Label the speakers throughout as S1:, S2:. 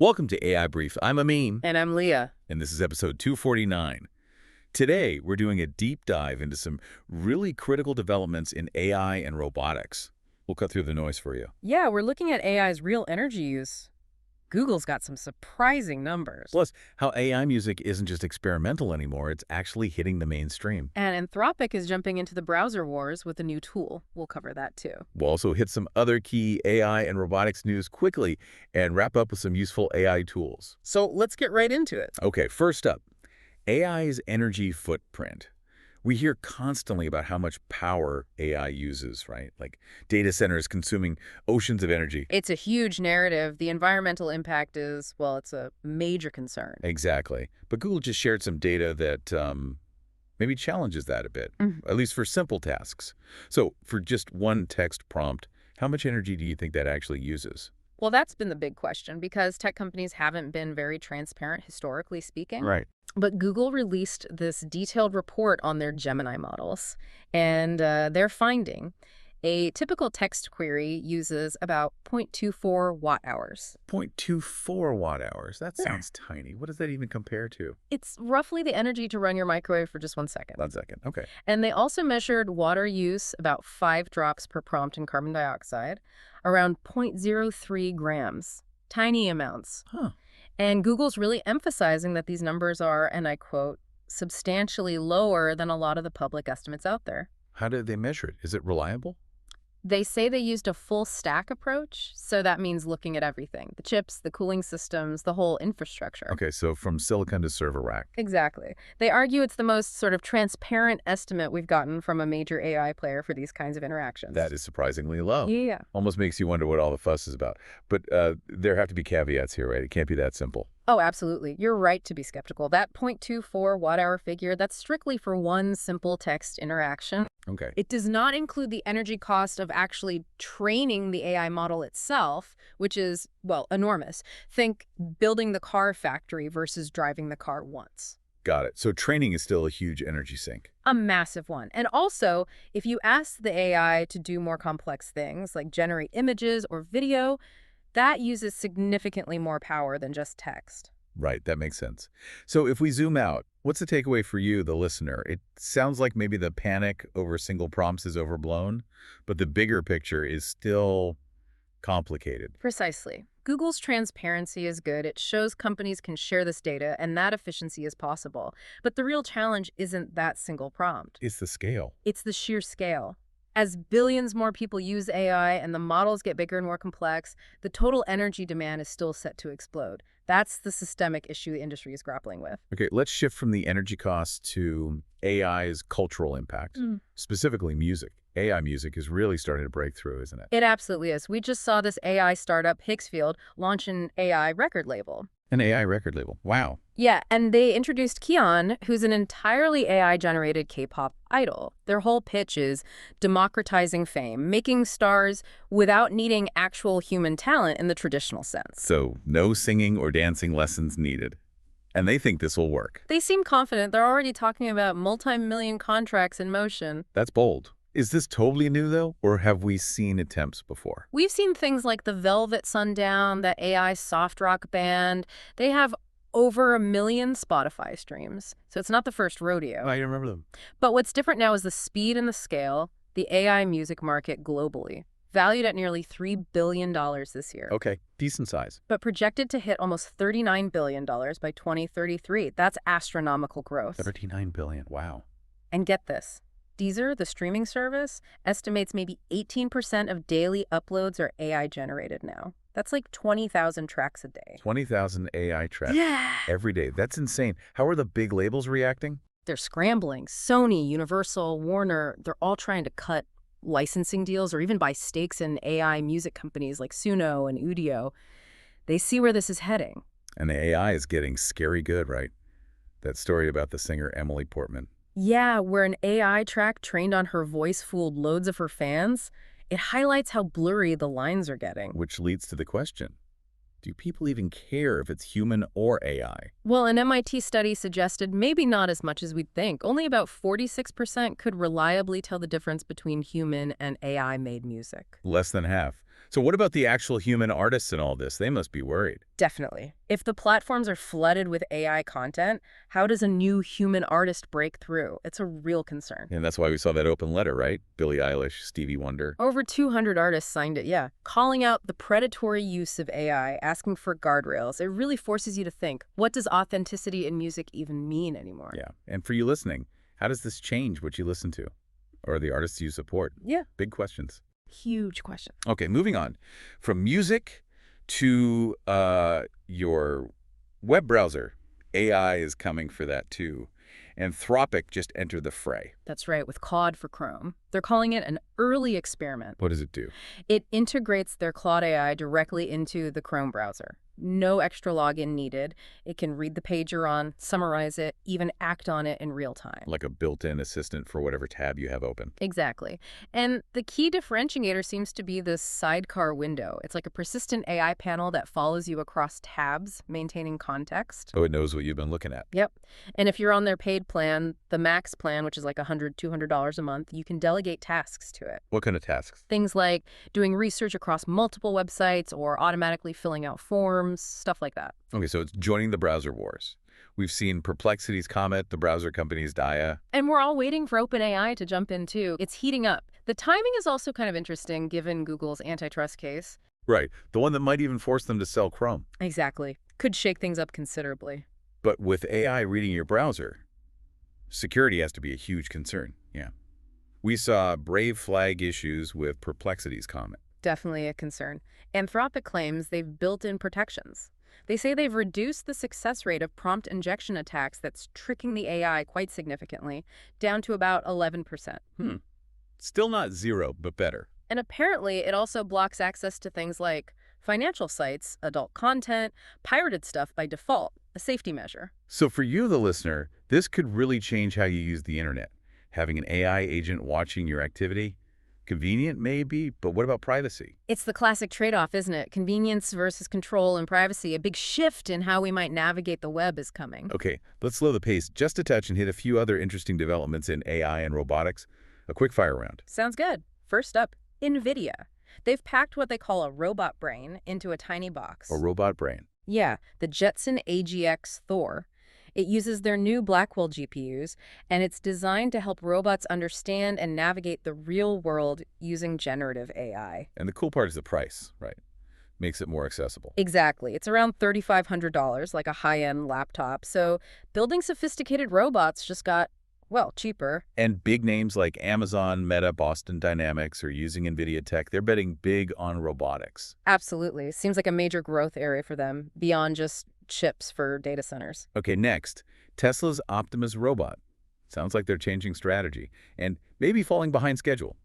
S1: Welcome to AI Brief. I'm Amin,
S2: And I'm Leah.
S1: and this is episode 249. Today, we're doing a deep dive into some really critical developments in AI and robotics. We'll cut through the noise for you.
S2: Yeah, we're looking at AI's real energy use. Google's got some surprising numbers.
S1: Plus, how AI music isn't just experimental anymore, it's actually hitting the mainstream.
S2: And Anthropic is jumping into the browser wars with a new tool. We'll cover that too.
S1: We'll also hit some other key AI and robotics news quickly and wrap up with some useful AI tools.
S2: So let's get right into it.
S1: Okay, first up, AI's energy footprint. We hear constantly about how much power AI uses, right? Like data centers consuming oceans of energy.
S2: It's a huge narrative. The environmental impact is, well, it's a major concern.
S1: Exactly. But Google just shared some data that maybe challenges that a bit, at least for simple tasks. So for just one text prompt, how much energy do you think that actually uses?
S2: Well, that's been the big question because tech companies haven't been very transparent, historically speaking.
S1: Right.
S2: But Google released this detailed report on their Gemini models, and they're finding a typical text query uses about 0.24 watt-hours.
S1: 0.24 watt-hours. That sounds tiny. What does that even compare to?
S2: It's roughly the energy to run your microwave for just 1 second.
S1: 1 second. Okay.
S2: And they also measured water use, about 5 drops per prompt in carbon dioxide, around 0.03 grams. Tiny amounts.
S1: Huh.
S2: And Google's really emphasizing that these numbers are, and I quote, substantially lower than a lot of the public estimates out there.
S1: How did they measure it? Is it reliable?
S2: They say they used a full stack approach, so that means looking at everything. The chips, the cooling systems, the whole infrastructure.
S1: Okay, so from silicon to server rack.
S2: Exactly. They argue it's the most sort of transparent estimate we've gotten from a major AI player for these kinds of interactions.
S1: That is surprisingly low.
S2: Yeah.
S1: Almost makes you wonder what all the fuss is about. But there have to be caveats here, right? It can't be that simple.
S2: Oh, absolutely. You're right to be skeptical. That 0.24 watt-hour figure, that's strictly for one simple text interaction.
S1: Okay.
S2: It does not include the energy cost of actually training the AI model itself, which is, well, enormous. Think building the car factory versus driving the car once.
S1: Got it. So training is still a huge energy sink.
S2: A massive one. And also, if you ask the AI to do more complex things, like generate images or video, that uses significantly more power than just text.
S1: Right, that makes sense. So if we zoom out, what's the takeaway for you, the listener? It sounds like maybe the panic over single prompts is overblown, but the bigger picture is still complicated.
S2: Precisely. Google's transparency is good. It shows companies can share this data, and that efficiency is possible. But the real challenge isn't that single prompt.
S1: It's the scale.
S2: It's the sheer scale. As billions more people use AI and the models get bigger and more complex, the total energy demand is still set to explode. That's the systemic issue the industry is grappling with.
S1: Okay, let's shift from the energy costs to AI's cultural impact, specifically music. AI music is really starting to break through, isn't it?
S2: It absolutely is. We just saw this AI startup, Hicksfield, launch an AI record label.
S1: An AI record label. Wow.
S2: Yeah, and they introduced Kion, who's an entirely AI-generated K-pop idol. Their whole pitch is democratizing fame, making stars without needing actual human talent in the traditional sense.
S1: So no singing or dancing lessons needed. And they think this will work.
S2: They seem confident. They're already talking about multi-million contracts in motion.
S1: That's bold. Is this totally new, though, or have we seen attempts before?
S2: We've seen things like the Velvet Sundown, the AI soft rock band. They have over 1 million Spotify streams, so it's not the first rodeo.
S1: I remember them.
S2: But what's different now is the speed and the scale, the AI music market globally, valued at nearly $3 billion this year.
S1: Okay, decent size.
S2: But projected to hit almost $39 billion by 2033. That's astronomical growth.
S1: $39 billion, wow.
S2: And get this. Deezer, the streaming service, estimates maybe 18% of daily uploads are AI-generated now. That's like 20,000 tracks a day.
S1: 20,000 AI tracks
S2: Yeah.
S1: every day. That's insane. How are the big labels reacting?
S2: They're scrambling. Sony, Universal, Warner, they're all trying to cut licensing deals or even buy stakes in AI music companies like Suno and Udio. They see where this is heading.
S1: And the AI is getting scary good, right? That story about the singer Emily Portman.
S2: Yeah, where an AI track trained on her voice fooled loads of her fans, it highlights how blurry the lines are getting.
S1: Which leads to the question, do people even care if it's human or AI?
S2: Well, an MIT study suggested maybe not as much as we'd think. Only about 46% could reliably tell the difference between human and AI-made music.
S1: Less than half. So what about the actual human artists in all this? They must be worried.
S2: Definitely. If the platforms are flooded with AI content, how does a new human artist break through? It's a real concern.
S1: And that's why we saw that open letter, right? Billie Eilish, Stevie Wonder.
S2: Over 200 artists signed it, yeah. Calling out the predatory use of AI, asking for guardrails. It really forces you to think, what does authenticity in music even mean anymore?
S1: Yeah. And for you listening, how does this change what you listen to? Or the artists you support?
S2: Yeah.
S1: Big questions.
S2: Huge question.
S1: Okay, moving on. From music to your web browser, AI is coming for that too. Anthropic just entered the fray.
S2: That's right, with Claude for Chrome. They're calling it an early experiment.
S1: What does it do?
S2: It integrates their Claude AI directly into the Chrome browser. No extra login needed. It can read the page you're on, summarize it, even act on it in real time.
S1: Like a built-in assistant for whatever tab you have open.
S2: Exactly. And the key differentiator seems to be the sidecar window. It's like a persistent AI panel that follows you across tabs, maintaining context.
S1: So it knows what you've been looking at.
S2: Yep. And if you're on their paid plan, the max plan, which is like $100, $200 a month, you can delegate tasks to it.
S1: What kind of tasks?
S2: Things like doing research across multiple websites or automatically filling out forms, stuff like that.
S1: Okay, so it's joining the browser wars. We've seen Perplexity's Comet, the browser company's Dia.
S2: And we're all waiting for OpenAI to jump in too. It's heating up. The timing is also kind of interesting given Google's antitrust case.
S1: Right, the one that might even force them to sell Chrome.
S2: Exactly. Could shake things up considerably.
S1: But with AI reading your browser, security has to be a huge concern. Yeah. We saw brave flag issues with Perplexity's Comet.
S2: Definitely a concern. Anthropic claims they've built in protections. They say they've reduced the success rate of prompt injection attacks that's tricking the AI quite significantly, down to about 11%.
S1: Still not zero, but better.
S2: And apparently, it also blocks access to things like financial sites, adult content, pirated stuff by default, a safety measure.
S1: So for you, the listener, this could really change how you use the internet. Having an AI agent watching your activity, convenient maybe, but what about privacy?
S2: It's the classic trade-off, isn't it? Convenience versus control and privacy. A big shift in how we might navigate the web is coming.
S1: Okay, let's slow the pace just a touch and hit a few other interesting developments in AI and robotics. A quick fire round.
S2: Sounds good. First up, NVIDIA. They've packed what they call a robot brain into a tiny box.
S1: A robot brain.
S2: Yeah, the Jetson AGX Thor. It uses their new Blackwell GPUs, and it's designed to help robots understand and navigate the real world using generative AI.
S1: And the cool part is the price, right? Makes it more accessible.
S2: Exactly. It's around $3,500, like a high-end laptop. So building sophisticated robots just got, well, cheaper.
S1: And big names like Amazon, Meta, Boston Dynamics are using NVIDIA tech. They're betting big on robotics.
S2: Absolutely. Seems like a major growth area for them, beyond just chips for data centers.
S1: Okay, next, Tesla's Optimus robot. Sounds like they're changing strategy and maybe falling behind schedule.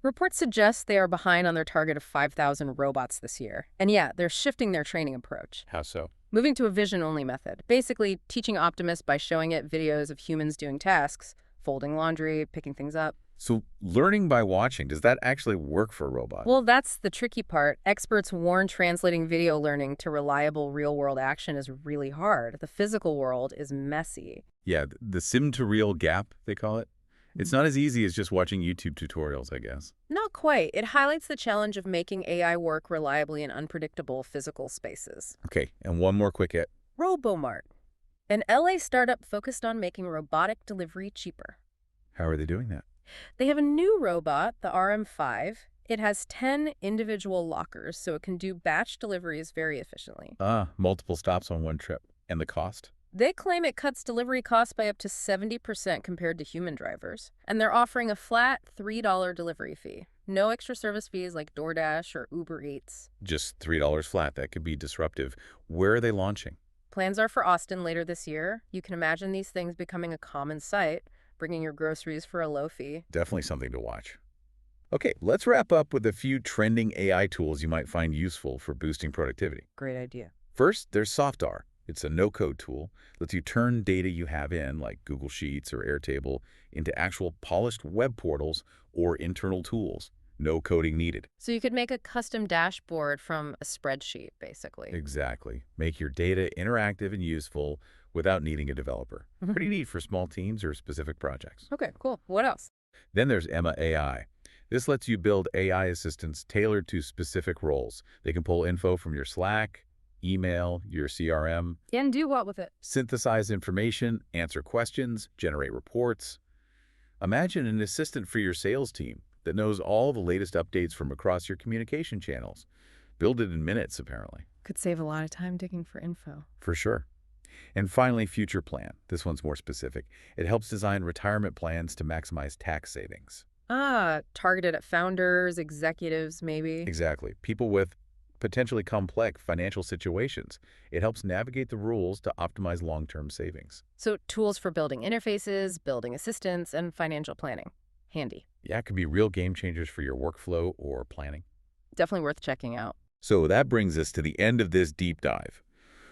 S2: Reports suggest they are behind on their target of 5,000 robots this year. And yeah, they're shifting their training approach.
S1: How so?
S2: Moving to a vision-only method, basically teaching Optimus by showing it videos of humans doing tasks, folding laundry, picking things up.
S1: So learning by watching, does that actually work for a robot?
S2: Well, that's the tricky part. Experts warn translating video learning to reliable real-world action is really hard. The physical world is messy.
S1: Yeah, the sim-to-real gap, they call it. It's not as easy as just watching YouTube tutorials, I guess.
S2: Not quite. It highlights the challenge of making AI work reliably in unpredictable physical spaces.
S1: Okay, and one more quick hit.
S2: Robomart, an LA startup focused on making robotic delivery cheaper.
S1: How are they doing that?
S2: They have a new robot, the RM5. It has 10 individual lockers, so it can do batch deliveries very efficiently.
S1: Multiple stops on one trip. And the cost?
S2: They claim it cuts delivery costs by up to 70% compared to human drivers. And they're offering a flat $3 delivery fee. No extra service fees like DoorDash or Uber Eats.
S1: Just $3 flat. That could be disruptive. Where are they launching?
S2: Plans are for Austin later this year. You can imagine these things becoming a common sight, bringing your groceries for a low fee.
S1: Definitely something to watch. Okay, let's wrap up with a few trending AI tools you might find useful for boosting productivity.
S2: Great idea.
S1: First, there's Softr. It's a no-code tool that lets you turn data you have in, like Google Sheets or Airtable, into actual polished web portals or internal tools. No coding needed.
S2: So you could make a custom dashboard from a spreadsheet, basically.
S1: Exactly. Make your data interactive and useful without needing a developer. Pretty neat for small teams or specific projects.
S2: Okay, cool. What else?
S1: Then there's Emma AI. This lets you build AI assistants tailored to specific roles. They can pull info from your Slack, email, your CRM,
S2: And do what with it?
S1: synthesize information, answer questions, generate reports. Imagine an assistant for your sales team that knows all the latest updates from across your communication channels. Build it in minutes, apparently.
S2: Could save a lot of time digging for info.
S1: For sure. And finally, FuturePlan. This one's more specific. It helps design retirement plans to maximize tax savings.
S2: Ah, targeted at founders, executives, maybe.
S1: Exactly. People with potentially complex financial situations. It helps navigate the rules to optimize long-term savings.
S2: So tools for building interfaces, building assistants, and financial planning. Handy.
S1: Yeah, it could be real game changers for your workflow or planning.
S2: Definitely worth checking out.
S1: So that brings us to the end of this deep dive.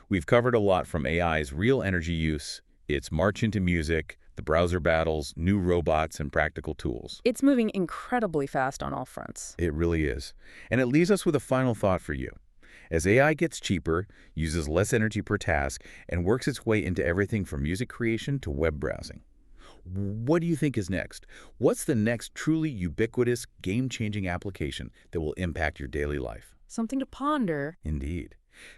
S1: We've covered a lot from AI's real energy use, its march into music, the browser battles, new robots, and practical tools.
S2: It's moving incredibly fast on all fronts.
S1: It really is. And it leaves us with a final thought for you. As AI gets cheaper, uses less energy per task, and works its way into everything from music creation to web browsing, what do you think is next? What's the next truly ubiquitous, game-changing application that will impact your daily life?
S2: Something to ponder.
S1: Indeed.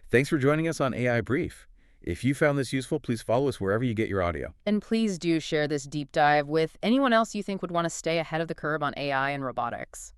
S1: Thanks for joining us on AI Brief. If you found this useful, please follow us wherever you get your audio.
S2: And please do share this deep dive with anyone else you think would want to stay ahead of the curve on AI and robotics.